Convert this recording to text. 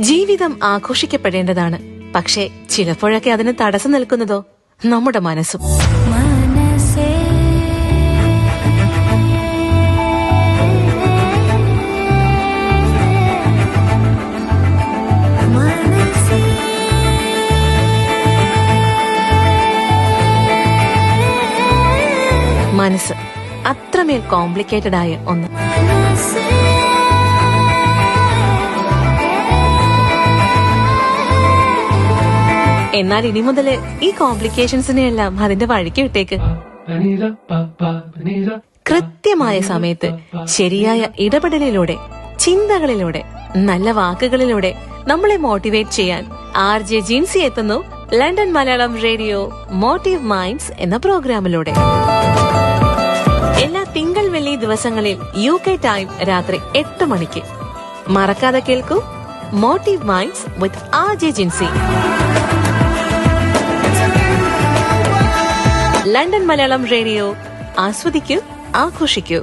ജീവിതം ആഘോഷിക്കപ്പെടേണ്ടതാണ്. പക്ഷേ ചിലപ്പോഴൊക്കെ അതിന് തടസ്സം നിൽക്കുന്നതോ നമ്മുടെ മനസ്സും. മനസ്സ് അത്രമേൽ കോംപ്ലിക്കേറ്റഡ് ആയ ഒന്ന്. എന്നാൽ ഇനി മുതല് ഈ കോംപ്ലിക്കേഷൻസിനെ എല്ലാം അതിന്റെ വഴിക്ക് വിട്ടേക്ക്. കൃത്യമായ സമയത്ത് ശരിയായ ഇടപെടലിലൂടെ, ചിന്തകളിലൂടെ, നല്ല വാക്കുകളിലൂടെ നമ്മളെ മോട്ടിവേറ്റ് ചെയ്യാൻ RJ ജിൻസി എത്തുന്നു London Malayalam radio motive minds എന്ന പ്രോഗ്രാമിലൂടെ. എല്ലാ തിങ്കൾ വെള്ളി ദിവസങ്ങളിൽ UK ടൈം രാത്രി 8 മണിക്ക്. മറക്കാതെ കേൾക്കൂ മോട്ടീവ് മൈൻഡ്സ് വിത്ത് RJ Jincy. London Malayalam radio, ആസ്വദിക്കൂ, ആഘോഷിക്കൂ.